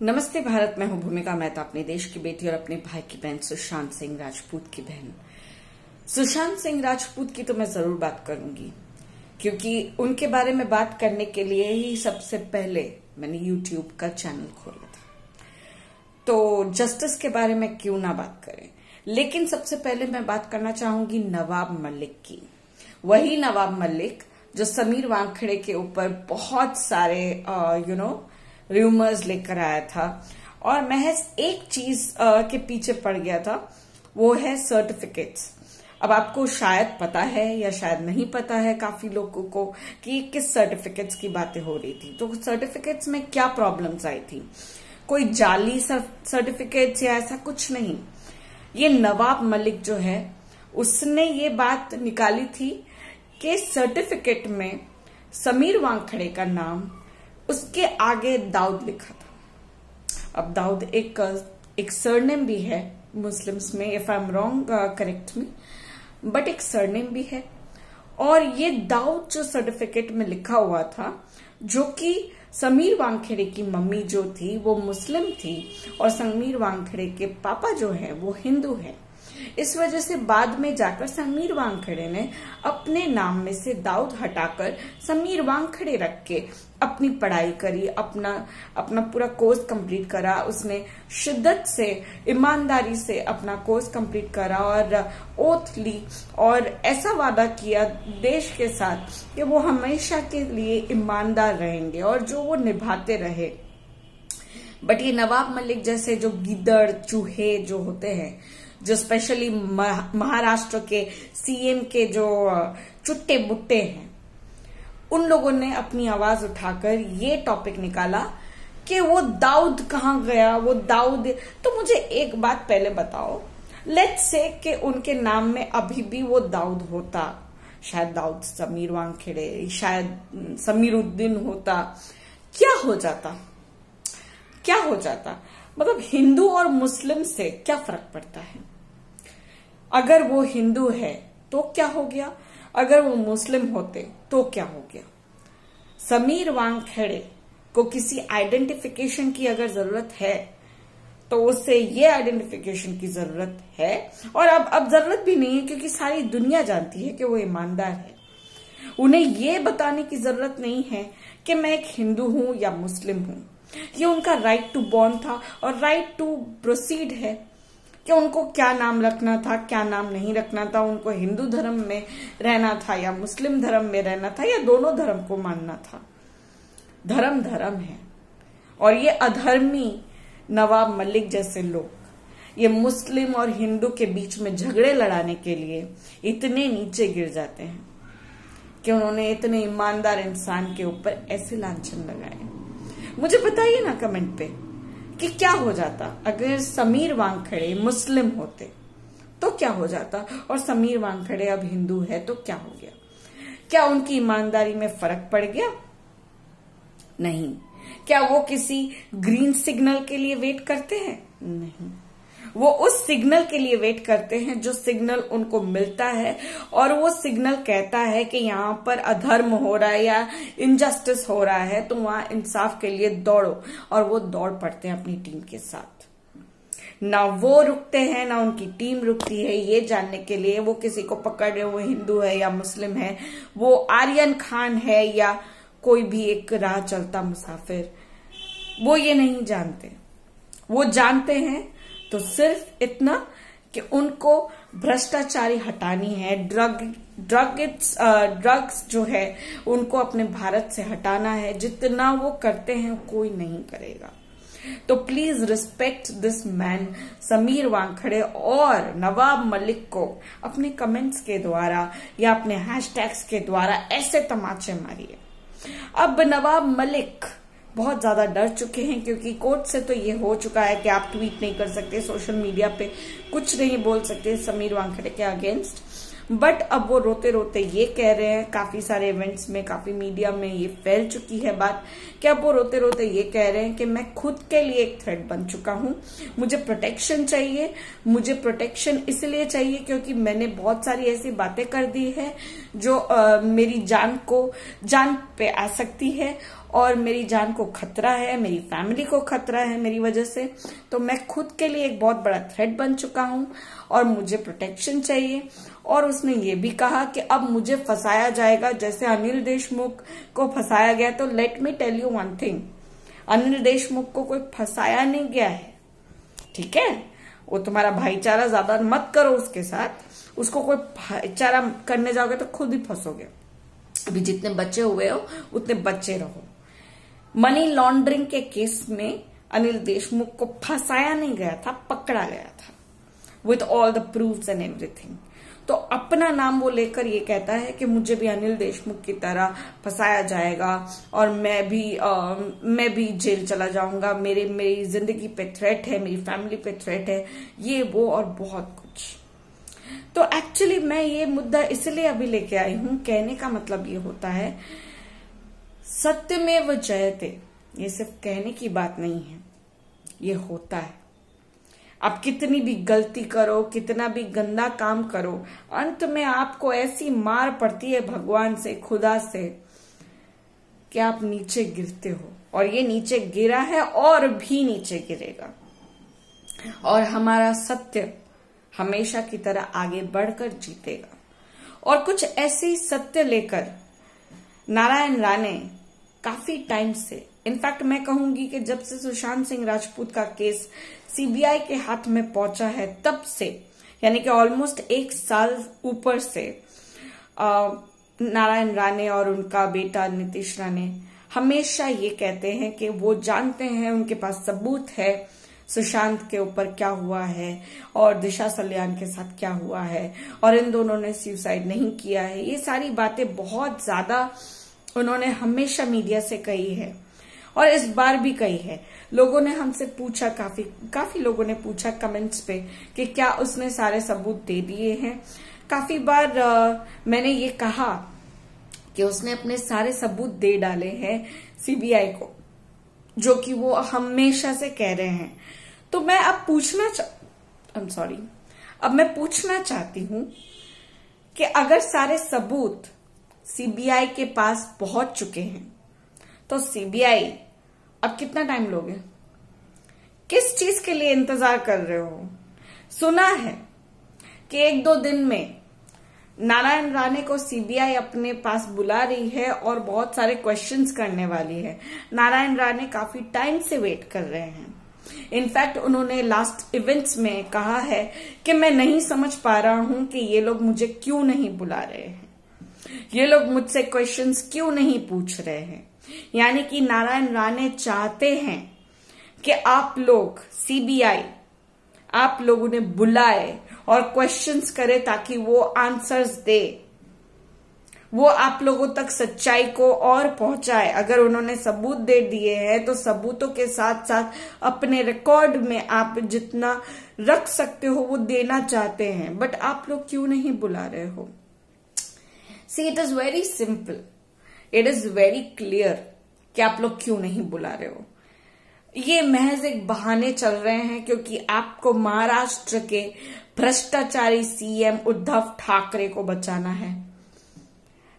नमस्ते भारत। मैं हूं भूमिका मेहता, अपने देश की बेटी और अपने भाई की बहन सुशांत सिंह राजपूत की बहन। सुशांत सिंह राजपूत की तो मैं जरूर बात करूंगी, क्योंकि उनके बारे में बात करने के लिए ही सबसे पहले मैंने YouTube का चैनल खोला था। तो जस्टिस के बारे में क्यों ना बात करें, लेकिन सबसे पहले मैं बात करना चाहूंगी नवाब मलिक की। वही नवाब मलिक जो समीर वानखेड़े के ऊपर बहुत सारे र्यूमर्स लेकर आया था और महज एक चीज के पीछे पड़ गया था, वो है सर्टिफिकेट्स। अब आपको शायद पता है या शायद नहीं पता है काफी लोगों को कि किस सर्टिफिकेट्स की बातें हो रही थी। तो सर्टिफिकेट्स में क्या प्रॉब्लम्स आई थी, कोई जाली सर्टिफिकेट्स या ऐसा कुछ नहीं। ये नवाब मलिक जो है उसने ये बात निकाली थी कि सर्टिफिकेट में समीर वानखेड़े का नाम, उसके आगे दाऊद लिखा था। अब दाऊद एक सरनेम भी है मुस्लिम्स में, if I am wrong correct me, but एक सरनेम भी है। और ये दाऊद जो सर्टिफिकेट में लिखा हुआ था, जो कि समीर वानखेड़े की मम्मी जो थी वो मुस्लिम थी और समीर वानखेड़े के पापा जो है वो हिंदू है। इस वजह से बाद में जाकर समीर वानखेड़े ने अपने नाम में से दाऊद हटाकर समीर वानखेड़े रख के अपनी पढ़ाई करी, अपना पूरा कोर्स कंप्लीट करा। उसने शिद्दत से, ईमानदारी से अपना कोर्स कंप्लीट करा और ओथ ली और ऐसा वादा किया देश के साथ कि वो हमेशा के लिए ईमानदार रहेंगे और जो वो निभाते रहे। बट ये नवाब मलिक जैसे जो गिद्दड़ चूहे जो होते हैं, जो स्पेशली महाराष्ट्र के सीएम के जो चुट्टे बुट्टे हैं, उन लोगों ने अपनी आवाज उठाकर ये टॉपिक निकाला कि वो दाऊद कहाँ गया, वो दाऊद। तो मुझे एक बात पहले बताओ, लेट्स से कि उनके नाम में अभी भी वो दाऊद होता, शायद दाऊद समीर वानखेड़े, शायद समीरुद्दीन होता, क्या हो जाता? क्या हो जाता? मतलब हिंदू और मुस्लिम से क्या फर्क पड़ता है? अगर वो हिंदू है तो क्या हो गया, अगर वो मुस्लिम होते तो क्या हो गया? समीर वानखेड़े को किसी आइडेंटिफिकेशन की अगर जरूरत है तो उससे ये आइडेंटिफिकेशन की जरूरत है, और अब जरूरत भी नहीं है, क्योंकि सारी दुनिया जानती है कि वो ईमानदार है। उन्हें ये बताने की जरूरत नहीं है कि मैं एक हिंदू हूं या मुस्लिम हूं। ये उनका राइट टू बॉर्न था और राइट टू प्रोसीड है कि उनको क्या नाम रखना था, क्या नाम नहीं रखना था, उनको हिंदू धर्म में रहना था या मुस्लिम धर्म में रहना था या दोनों धर्म को मानना था। धर्म धर्म है। और ये अधर्मी नवाब मलिक जैसे लोग ये मुस्लिम और हिंदू के बीच में झगड़े लड़ाने के लिए इतने नीचे गिर जाते हैं कि उन्होंने इतने ईमानदार इंसान के ऊपर ऐसे लांछन लगाए। मुझे बताइए ना कमेंट पे कि क्या हो जाता अगर समीर वानखेड़े मुस्लिम होते, तो क्या हो जाता, और समीर वानखेड़े अब हिंदू है तो क्या हो गया? क्या उनकी ईमानदारी में फर्क पड़ गया? नहीं। क्या वो किसी ग्रीन सिग्नल के लिए वेट करते हैं? नहीं। वो उस सिग्नल के लिए वेट करते हैं जो सिग्नल उनको मिलता है, और वो सिग्नल कहता है कि यहाँ पर अधर्म हो रहा है या इनजस्टिस हो रहा है, तो वहां इंसाफ के लिए दौड़ो। और वो दौड़ पड़ते हैं अपनी टीम के साथ। ना वो रुकते हैं ना उनकी टीम रुकती है ये जानने के लिए वो किसी को पकड़ रहे हुए हिंदू है या मुस्लिम है, वो आर्यन खान है या कोई भी एक राह चलता मुसाफिर। वो ये नहीं जानते। वो जानते हैं तो सिर्फ इतना कि उनको भ्रष्टाचारी हटानी है, ड्रग्स जो है उनको अपने भारत से हटाना है। जितना वो करते हैं कोई नहीं करेगा। तो please respect this man Sameer Wankhede और नवाब मलिक को अपने कमेंट्स के द्वारा या अपने हैशटैग्स के द्वारा ऐसे तमाचे मारिए। अब नवाब मलिक बहुत ज्यादा डर चुके हैं, क्योंकि कोर्ट से तो ये हो चुका है कि आप ट्वीट नहीं कर सकते, सोशल मीडिया पे कुछ नहीं बोल सकते समीर वानखेड़े के अगेंस्ट। बट अब वो रोते रोते ये कह रहे हैं, काफी सारे इवेंट्स में, काफी मीडिया में ये फैल चुकी है बात, कि अब वो रोते रोते ये कह रहे हैं कि मैं खुद के लिए एक थ्रेट बन चुका हूं, मुझे प्रोटेक्शन चाहिए। मुझे प्रोटेक्शन इसलिए चाहिए क्योंकि मैंने बहुत सारी ऐसी बातें कर दी है जो मेरी जान पे आ सकती है और मेरी जान को खतरा है, मेरी फैमिली को खतरा है मेरी वजह से। तो मैं खुद के लिए एक बहुत बड़ा थ्रेट बन चुका हूं और मुझे प्रोटेक्शन चाहिए। और उसने ये भी कहा कि अब मुझे फंसाया जाएगा जैसे अनिल देशमुख को फंसाया गया। तो let me tell you one thing, Anil Deshmukh को कोई फंसाया नहीं गया है, ठीक है। वो तुम्हारा भाईचारा ज्यादा मत करो उसके साथ, उसको कोई भाईचारा करने जाओगे तो खुद ही फंसोगे। अभी जितने बचे हुए हो उतने बचे रहो। मनी लॉन्ड्रिंग के केस में अनिल देशमुख को फंसाया नहीं गया था, पकड़ा गया था with all the proofs and everything. तो अपना नाम वो लेकर ये कहता है कि मुझे भी अनिल देशमुख की तरह फंसाया जाएगा और मैं भी जेल चला जाऊंगा, मेरी जिंदगी पे थ्रेट है, मेरी फैमिली पे थ्रेट है, ये वो और बहुत कुछ। तो एक्चुअली मैं ये मुद्दा इसलिए अभी लेके आई हूं, कहने का मतलब ये होता है सत्यमेव जयते, ये सिर्फ कहने की बात नहीं है, ये होता है। आप कितनी भी गलती करो, कितना भी गंदा काम करो, अंत में आपको ऐसी मार पड़ती है भगवान से, खुदा से, कि आप नीचे गिरते हो। और ये नीचे गिरा है और भी नीचे गिरेगा। और हमारा सत्य हमेशा की तरह आगे बढ़कर जीतेगा। और कुछ ऐसे ही सत्य लेकर नारायण राणे काफी टाइम से, इनफैक्ट मैं कहूंगी कि जब से सुशांत सिंह राजपूत का केस सीबीआई के हाथ में पहुंचा है तब से, यानी कि ऑलमोस्ट 1 साल ऊपर से, नारायण राणे और उनका बेटा नीतीश राणे हमेशा ये कहते हैं कि वो जानते हैं, उनके पास सबूत है सुशांत के ऊपर क्या हुआ है और दिशा सल्यान के साथ क्या हुआ है, और इन दोनों ने सुसाइड नहीं किया है। ये सारी बातें बहुत ज्यादा उन्होंने हमेशा मीडिया से कही है और इस बार भी कही है। लोगों ने हमसे पूछा, काफी लोगों ने पूछा कमेंट्स पे कि क्या उसने सारे सबूत दे दिए हैं। काफी बार मैंने ये कहा कि उसने अपने सारे सबूत दे डाले हैं सीबीआई को, जो कि वो हमेशा से कह रहे हैं। तो मैं अब मैं पूछना चाहती हूं कि अगर सारे सबूत सीबीआई के पास पहुंच चुके हैं तो सीबीआई अब कितना टाइम लोगे? किस चीज के लिए इंतजार कर रहे हो? सुना है कि 1-2 दिन में नारायण राणे को सीबीआई अपने पास बुला रही है और बहुत सारे क्वेश्चंस करने वाली है। नारायण राणे काफी टाइम से वेट कर रहे हैं। इनफैक्ट उन्होंने लास्ट इवेंट्स में कहा है कि मैं नहीं समझ पा रहा हूं कि ये लोग मुझे क्यों नहीं बुला रहे हैं, ये लोग मुझसे क्वेश्चंस क्यों नहीं पूछ रहे हैं। यानी कि नारायण राणे चाहते हैं कि आप लोग, सीबीआई, आप लोगों ने बुलाए और क्वेश्चंस करे ताकि वो आंसर्स दे, वो आप लोगों तक सच्चाई को और पहुंचाए। अगर उन्होंने सबूत दे दिए हैं तो सबूतों के साथ साथ अपने रिकॉर्ड में आप जितना रख सकते हो वो देना चाहते हैं। बट आप लोग क्यों नहीं बुला रहे हो? See, it is very simple, it is very clear कि आप लोग क्यों नहीं बुला रहे हो। ये महज एक बहाने चल रहे हैं क्योंकि आपको महाराष्ट्र के भ्रष्टाचारी सीएम उद्धव ठाकरे को बचाना है।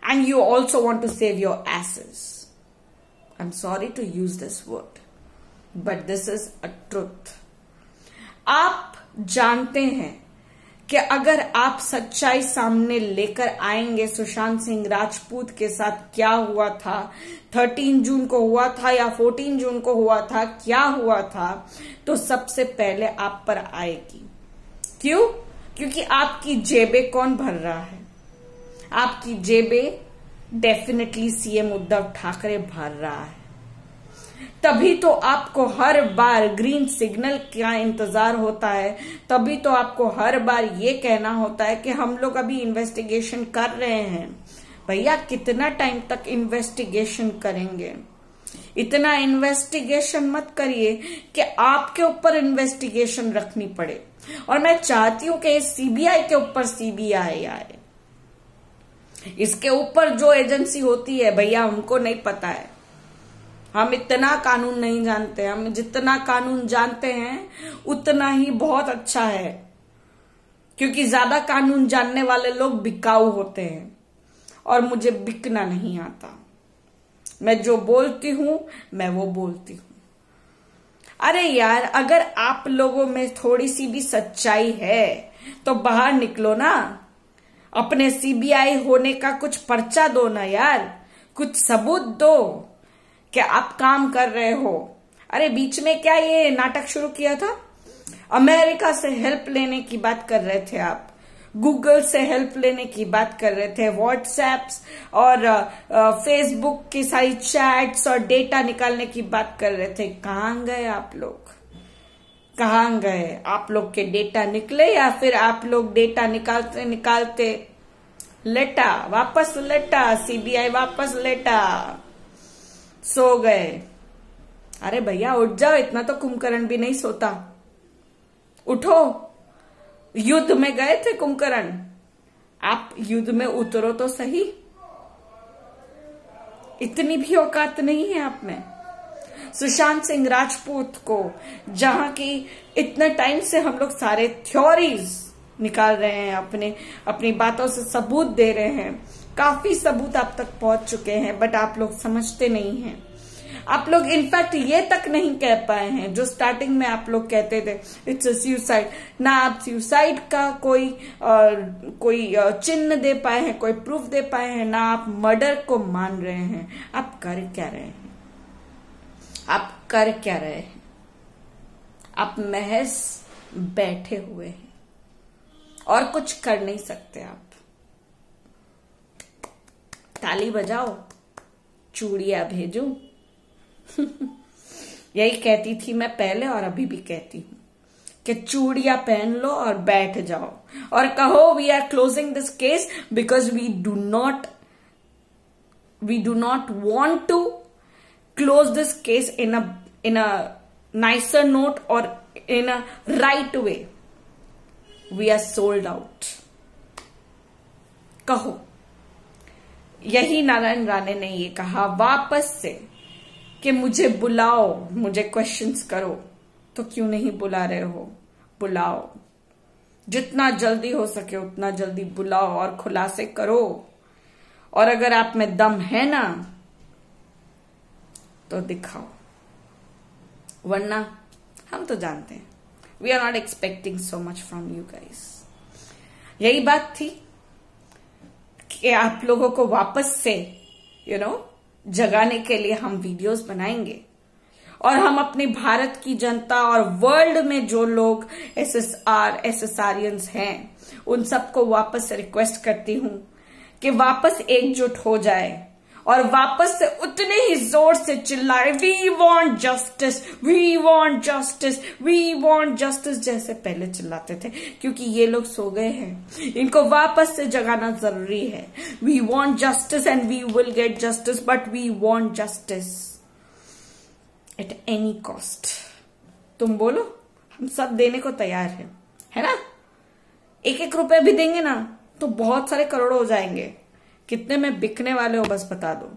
And you also want to save your asses. I am sorry to use this word, but this is a truth. आप जानते हैं कि अगर आप सच्चाई सामने लेकर आएंगे, सुशांत सिंह राजपूत के साथ क्या हुआ था, 13 जून को हुआ था या 14 जून को हुआ था, क्या हुआ था, तो सबसे पहले आप पर आएगी। क्यों? क्योंकि आपकी जेबें कौन भर रहा है? आपकी जेबें डेफिनेटली सीएम उद्धव ठाकरे भर रहा है। तभी तो आपको हर बार ग्रीन सिग्नल का इंतजार होता है, तभी तो आपको हर बार ये कहना होता है कि हम लोग अभी इन्वेस्टिगेशन कर रहे हैं। भैया कितना टाइम तक इन्वेस्टिगेशन करेंगे? इतना इन्वेस्टिगेशन मत करिए कि आपके ऊपर इन्वेस्टिगेशन रखनी पड़े। और मैं चाहती हूं कि सीबीआई के ऊपर सीबीआई आए, इसके ऊपर जो एजेंसी होती है भैया हमको नहीं पता है, हम इतना कानून नहीं जानते। हम जितना कानून जानते हैं उतना ही बहुत अच्छा है, क्योंकि ज्यादा कानून जानने वाले लोग बिकाऊ होते हैं और मुझे बिकना नहीं आता। मैं जो बोलती हूं मैं वो बोलती हूं। अरे यार, अगर आप लोगों में थोड़ी सी भी सच्चाई है तो बाहर निकलो ना, अपने सीबीआई होने का कुछ पर्चा दो ना यार, कुछ सबूत दो कि आप काम कर रहे हो। अरे बीच में क्या ये नाटक शुरू किया था, अमेरिका से हेल्प लेने की बात कर रहे थे आप, गूगल से हेल्प लेने की बात कर रहे थे, व्हाट्सएप्स और फेसबुक की सारी चैट्स और डेटा निकालने की बात कर रहे थे। कहां गए आप लोग, कहां गए? आप लोग के डेटा निकले या फिर आप लोग डेटा निकालते निकालते लेटा, वापस लेटा, सीबीआई वापस लेटा, सो गए? अरे भैया उठ जाओ, इतना तो कुंभकर्ण भी नहीं सोता, उठो। युद्ध में गए थे कुंभकर्ण, आप युद्ध में उतरो तो सही, इतनी भी औकात नहीं है आप में। सुशांत सिंह राजपूत को, जहां की इतने टाइम से हम लोग सारे थ्योरीज निकाल रहे हैं, अपनी बातों से सबूत दे रहे हैं, काफी सबूत आप तक पहुंच चुके हैं, बट आप लोग समझते नहीं हैं। आप लोग इनफैक्ट ये तक नहीं कह पाए हैं जो स्टार्टिंग में आप लोग कहते थे, इट्स अ सुसाइड। ना आप सुसाइड का कोई चिन्ह दे पाए हैं, कोई प्रूफ दे पाए हैं, ना आप मर्डर को मान रहे हैं। आप कर क्या रहे हैं? आप कर क्या रहे हैं? आप महज बैठे हुए हैं और कुछ कर नहीं सकते। आप ताली बजाओ, चूड़ियां भेजूं, यही कहती थी मैं पहले और अभी भी कहती हूं कि चूड़ियां पहन लो और बैठ जाओ और कहो we are closing this case because we do not want to close this case in a nicer note or in a right way. We are sold out. कहो। यही नारायण राणे ने ये कहा वापस से कि मुझे बुलाओ, मुझे क्वेश्चंस करो। तो क्यों नहीं बुला रहे हो? बुलाओ, जितना जल्दी हो सके उतना जल्दी बुलाओ और खुलासे करो। और अगर आप में दम है ना तो दिखाओ, वरना हम तो जानते हैं, we are not expecting so much from you guys. यही बात थी कि आप लोगों को वापस से जगाने के लिए हम वीडियोस बनाएंगे और हम अपने भारत की जनता और वर्ल्ड में जो लोग एसएसआरियंस हैं उन सबको वापस से रिक्वेस्ट करती हूं कि वापस एकजुट हो जाए और वापस से उतने ही जोर से चिल्लाए, we want justice, we want justice, we want justice, जैसे पहले चिल्लाते थे। क्योंकि ये लोग सो गए हैं, इनको वापस से जगाना जरूरी है। We want justice and we will get justice, but we want justice at any cost. तुम बोलो, हम सब देने को तैयार है ना? 1-1 रुपया भी देंगे ना तो बहुत सारे करोड़ हो जाएंगे। कितने में बिकने वाले हो बस बता दो।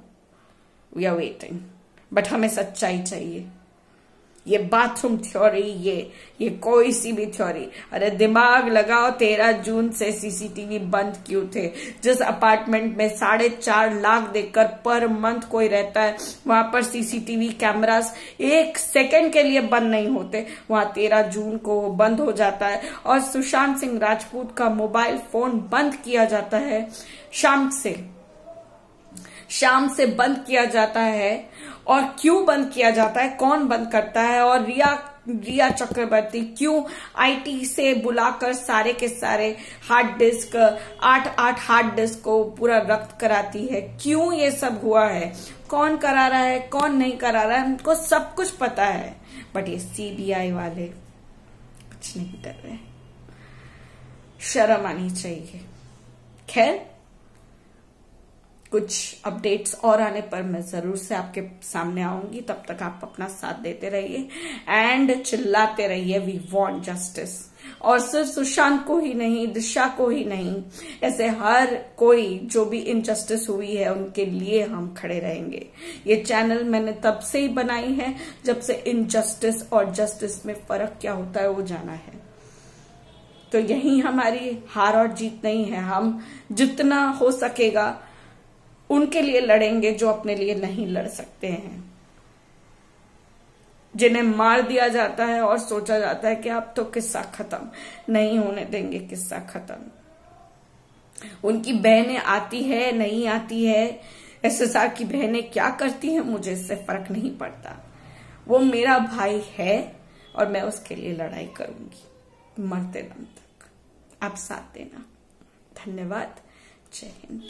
वी आर वेटिंग, बट हमें सच्चाई चाहिए। ये बाथरूम थ्योरी, ये कोई सी भी थ्योरी, अरे दिमाग लगाओ। 13 जून से सीसीटीवी बंद क्यों थे? जिस अपार्टमेंट में 4.5 लाख देकर पर मंथ कोई रहता है, वहां पर सीसीटीवी कैमरास 1 सेकंड के लिए बंद नहीं होते, वहां 13 जून को बंद हो जाता है। और सुशांत सिंह राजपूत का मोबाइल फोन बंद किया जाता है, शाम से बंद किया जाता है। और क्यों बंद किया जाता है, कौन बंद करता है? और रिया चक्रवर्ती क्यों आईटी से बुलाकर सारे के सारे हार्ड डिस्क 8 हार्ड डिस्क को पूरा रद्द कराती है? क्यों ये सब हुआ है? कौन करा रहा है, कौन नहीं करा रहा है, उनको सब कुछ पता है। बट ये सीबीआई वाले कुछ नहीं कर रहे। शर्म आनी चाहिए। खैर, कुछ अपडेट्स और आने पर मैं जरूर से आपके सामने आऊंगी। तब तक आप अपना साथ देते रहिए एंड चिल्लाते रहिए, वी वांट जस्टिस, और सिर्फ सुशांत को ही नहीं, दिशा को ही नहीं, ऐसे हर कोई जो भी इनजस्टिस हुई है उनके लिए हम खड़े रहेंगे। ये चैनल मैंने तब से ही बनाई है जब से इनजस्टिस और जस्टिस में फर्क क्या होता है वो जाना है। तो यही हमारी हार और जीत नहीं है। हम जितना हो सकेगा उनके लिए लड़ेंगे जो अपने लिए नहीं लड़ सकते हैं, जिन्हें मार दिया जाता है और सोचा जाता है कि अब तो किस्सा खत्म। नहीं होने देंगे किस्सा खत्म। उनकी बहनें आती है नहीं आती है, एसएसआर की बहनें क्या करती हैं मुझे इससे फर्क नहीं पड़ता। वो मेरा भाई है और मैं उसके लिए लड़ाई करूंगी मरते दम तक। आप साथ देना। धन्यवाद। जय हिंद।